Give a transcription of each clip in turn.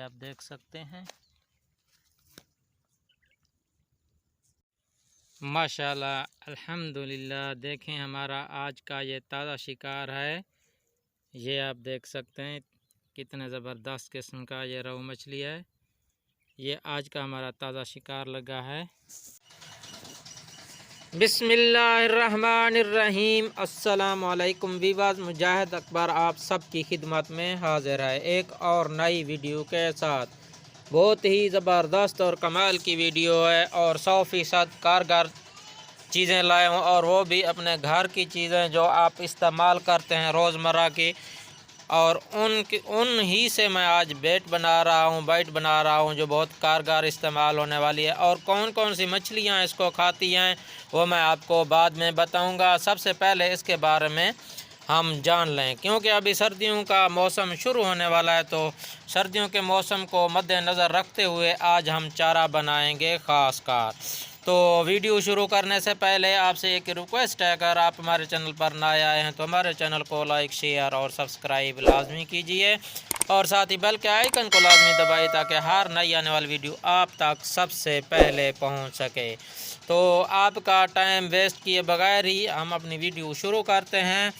आप देख सकते हैं। माशाल्लाह अल्हम्दुलिल्लाह। देखें हमारा आज का ये ताज़ा शिकार है। ये आप देख सकते हैं कितने ज़बरदस्त किस्म का ये रोहू मछली है। ये आज का हमारा ताज़ा शिकार लगा है। बिस्मिल्लाहिर्रहमानिर्रहीम। अस्सलाम वालेकुम वीवर्स, मुजाहिद अकबर आप सब की खिदमत में हाजिर है एक और नई वीडियो के साथ। बहुत ही ज़बरदस्त और कमाल की वीडियो है और 100% कारगर चीज़ें लाए हूँ, और वो भी अपने घर की चीज़ें जो आप इस्तेमाल करते हैं रोज़मर्रा की, और उन ही से मैं आज बाइट बना रहा हूँ जो बहुत कारगर इस्तेमाल होने वाली है। और कौन कौन सी मछलियाँ इसको खाती हैं वो मैं आपको बाद में बताऊँगा। सबसे पहले इसके बारे में हम जान लें, क्योंकि अभी सर्दियों का मौसम शुरू होने वाला है, तो सर्दियों के मौसम को मद्देनज़र रखते हुए आज हम चारा बनाएंगे ख़ासकर। तो वीडियो शुरू करने से पहले आपसे एक रिक्वेस्ट है, अगर आप हमारे चैनल पर नए आए हैं तो हमारे चैनल को लाइक, शेयर और सब्सक्राइब लाजमी कीजिए, और साथ ही बेल के आइकन को लाजमी दबाइए ताकि हर नई आने वाली वीडियो आप तक सबसे पहले पहुंच सके। तो आपका टाइम वेस्ट किए बगैर ही हम अपनी वीडियो शुरू करते हैं।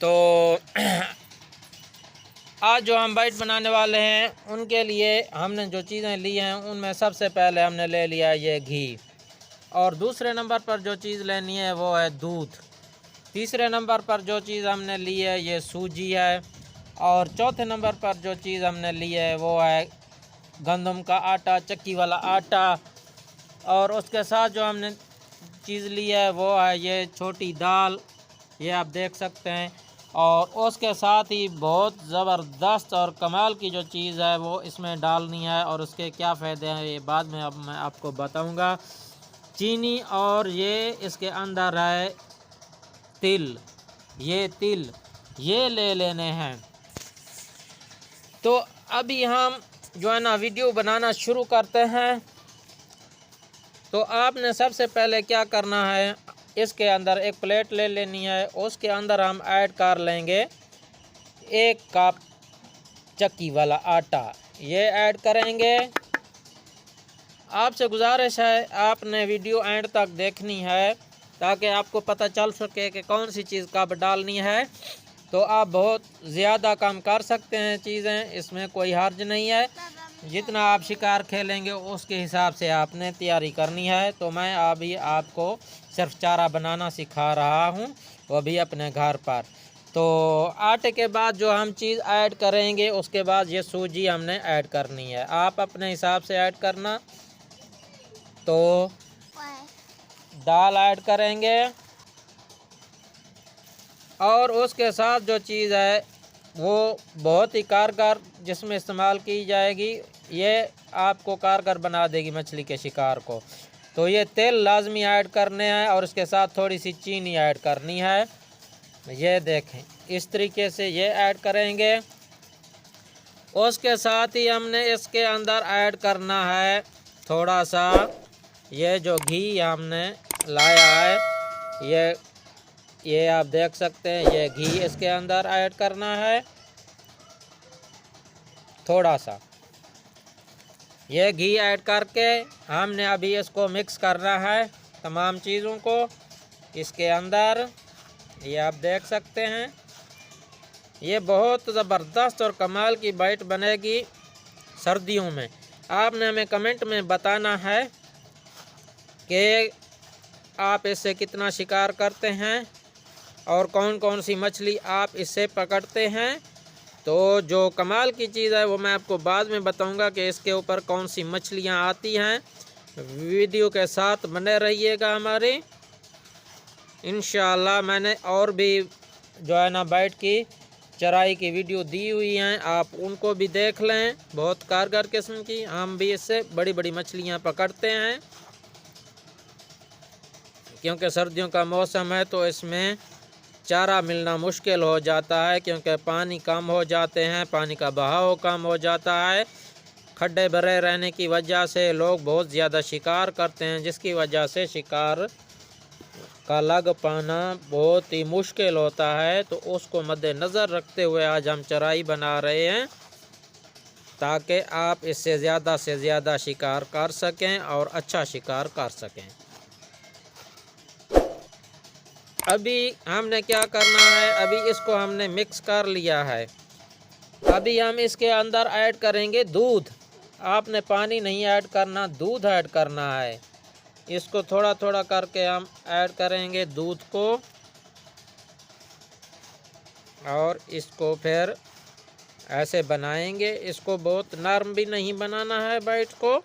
तो आज जो हम बाइट बनाने वाले हैं उनके लिए हमने जो चीज़ें ली हैं उनमें सबसे पहले हमने ले लिया ये घी, और दूसरे नंबर पर जो चीज़ लेनी है वो है दूध। तीसरे नंबर पर जो चीज़ हमने ली है ये सूजी है, और चौथे नंबर पर जो चीज़ हमने ली है वो है गंदम का आटा, चक्की वाला आटा। और उसके साथ जो हमने चीज़ ली है वो है ये छोटी दाल, ये आप देख सकते हैं। और उसके साथ ही बहुत ज़बरदस्त और कमाल की जो चीज़ है वो इसमें डालनी है, और उसके क्या फ़ायदे हैं ये बाद में अब मैं आपको बताऊंगा। चीनी, और ये इसके अंदर है तिल, ये तिल ये ले लेने हैं। तो अभी हम जो है ना वीडियो बनाना शुरू करते हैं। तो आपने सबसे पहले क्या करना है, इसके अंदर एक प्लेट ले लेनी है, उसके अंदर हम ऐड कर लेंगे 1 कप चक्की वाला आटा, ये ऐड करेंगे। आपसे गुजारिश है आपने वीडियो एंड तक देखनी है ताकि आपको पता चल सके कि कौन सी चीज़ कब डालनी है। तो आप बहुत ज़्यादा कम कर सकते हैं चीज़ें, इसमें कोई हर्ज नहीं है। जितना आप शिकार खेलेंगे उसके हिसाब से आपने तैयारी करनी है। तो मैं अभी आपको सिर्फ चारा बनाना सिखा रहा हूँ, वो भी अपने घर पर। तो आटे के बाद जो हम चीज़ ऐड करेंगे उसके बाद ये सूजी हमने ऐड करनी है, आप अपने हिसाब से ऐड करना। तो दाल ऐड करेंगे, और उसके साथ जो चीज़ है वो बहुत ही कारगर जिसमें इस्तेमाल की जाएगी, ये आपको कारगर बना देगी मछली के शिकार को। तो ये तेल लाजमी ऐड करने हैं, और इसके साथ थोड़ी सी चीनी ऐड करनी है। ये देखें इस तरीके से ये ऐड करेंगे। उसके साथ ही हमने इसके अंदर ऐड करना है थोड़ा सा ये जो घी हमने लाया है, ये आप देख सकते हैं, ये घी इसके अंदर ऐड करना है थोड़ा सा। ये घी ऐड करके हमने अभी इसको मिक्स करना है तमाम चीज़ों को इसके अंदर, ये आप देख सकते हैं। ये बहुत ज़बरदस्त और कमाल की बाइट बनेगी सर्दियों में। आपने हमें कमेंट में बताना है कि आप इससे कितना शिकार करते हैं और कौन कौन सी मछली आप इससे पकड़ते हैं। तो जो कमाल की चीज़ है वो मैं आपको बाद में बताऊंगा कि इसके ऊपर कौन सी मछलियां आती हैं। वीडियो के साथ बने रहिएगा हमारे। इंशाअल्लाह मैंने और भी जो है ना बाइट की चराई की वीडियो दी हुई हैं, आप उनको भी देख लें। बहुत कारगर किस्म की हम भी इससे बड़ी बड़ी मछलियां पकड़ते हैं, क्योंकि सर्दियों का मौसम है तो इसमें चारा मिलना मुश्किल हो जाता है, क्योंकि पानी कम हो जाते हैं, पानी का बहाव कम हो जाता है। खड्डे भरे रहने की वजह से लोग बहुत ज़्यादा शिकार करते हैं, जिसकी वजह से शिकार का लग पाना बहुत ही मुश्किल होता है। तो उसको मद्देनज़र रखते हुए आज हम चराई बना रहे हैं ताकि आप इससे ज़्यादा से ज़्यादा शिकार कर सकें और अच्छा शिकार कर सकें। अभी हमने क्या करना है, अभी इसको हमने मिक्स कर लिया है। अभी हम इसके अंदर ऐड करेंगे दूध। आपने पानी नहीं ऐड करना, दूध ऐड करना है। इसको थोड़ा थोड़ा करके हम ऐड करेंगे दूध को, और इसको फिर ऐसे बनाएंगे। इसको बहुत नरम भी नहीं बनाना है बाइट को।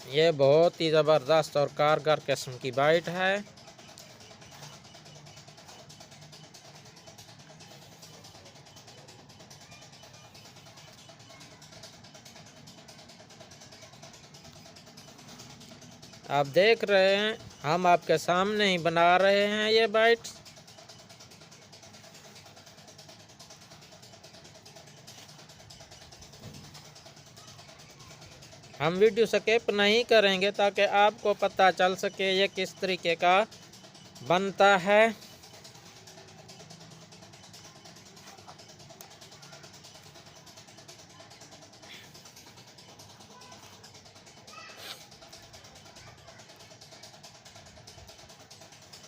ये बहुत ही ज़बरदस्त और कारगर किस्म की बाइट है। आप देख रहे हैं, हम आपके सामने ही बना रहे हैं ये बाइट। हम वीडियो स्किप नहीं करेंगे ताकि आपको पता चल सके ये किस तरीके का बनता है।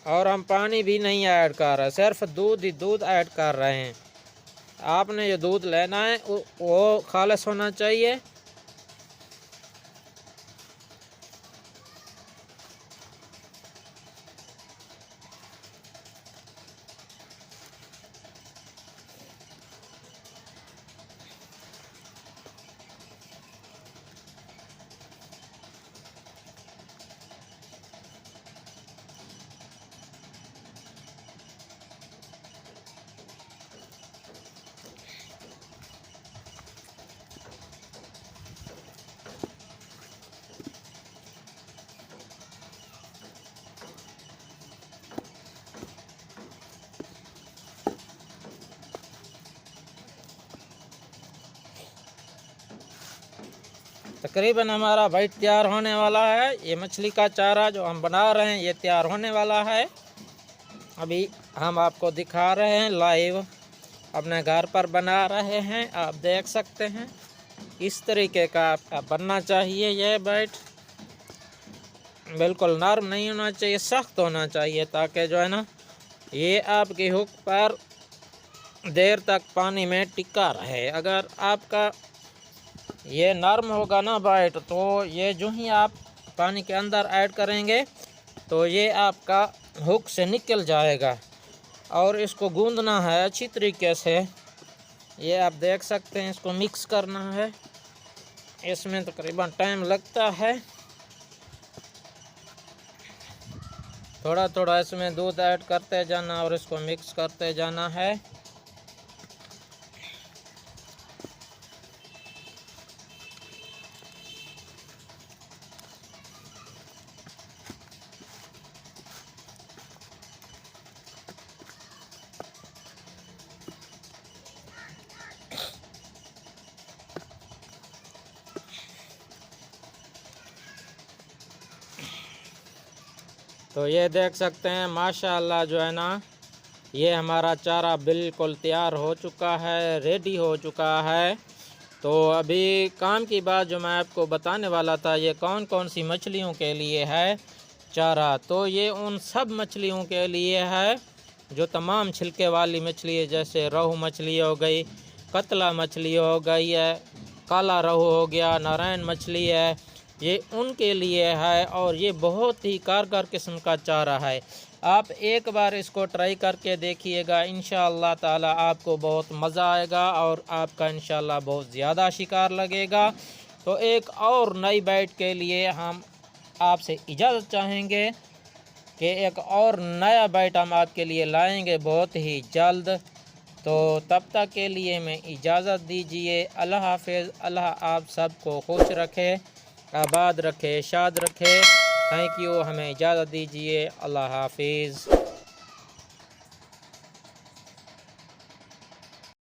और हम पानी भी नहीं ऐड कर रहे, सिर्फ दूध ही दूध ऐड कर रहे हैं। आपने जो दूध लेना है वो खालिस होना चाहिए। तकरीबन हमारा बाइट तैयार होने वाला है। ये मछली का चारा जो हम बना रहे हैं ये तैयार होने वाला है। अभी हम आपको दिखा रहे हैं लाइव, अपने घर पर बना रहे हैं। आप देख सकते हैं इस तरीके का आपका बनना चाहिए। ये बाइट बिल्कुल नरम नहीं होना चाहिए, सख्त होना चाहिए, ताकि जो है ना ये आपकी हुक पर देर तक पानी में टिका रहे। अगर आपका ये नरम होगा ना बाइट, तो ये जो ही आप पानी के अंदर ऐड करेंगे तो ये आपका हुक से निकल जाएगा। और इसको गूंदना है अच्छी तरीके से। ये आप देख सकते हैं, इसको मिक्स करना है। इसमें तकरीबन टाइम लगता है। थोड़ा थोड़ा इसमें दूध ऐड करते जाना और इसको मिक्स करते जाना है। तो ये देख सकते हैं माशाअल्लाह जो है ना ये हमारा चारा बिल्कुल तैयार हो चुका है, रेडी हो चुका है। तो अभी काम की बात जो मैं आपको बताने वाला था, ये कौन कौन सी मछलियों के लिए है चारा। तो ये उन सब मछलियों के लिए है जो तमाम छिलके वाली मछली है, जैसे रोहू मछली हो गई, कतला मछली हो गई है, काला रोहू हो गया, नारायण मछली है, ये उनके लिए है। और ये बहुत ही कारगर किस्म का चारा है। आप एक बार इसको ट्राई करके देखिएगा, इंशाअल्लाह ताला आपको बहुत मज़ा आएगा और आपका इंशाअल्लाह बहुत ज़्यादा शिकार लगेगा। तो एक और नई बाइट के लिए हम आपसे इजाज़त चाहेंगे कि एक और नया बाइट हम आपके लिए लाएंगे बहुत ही जल्द। तो तब तक के लिए मैं इजाज़त दीजिए। अल्लाह हाफ़िज़। अल्लाह आप सबको खुश रखे, आबाद रखे, शाद रखे। Thank you. हमें इजाज़त दीजिए। अल्लाह हाफ़िज़।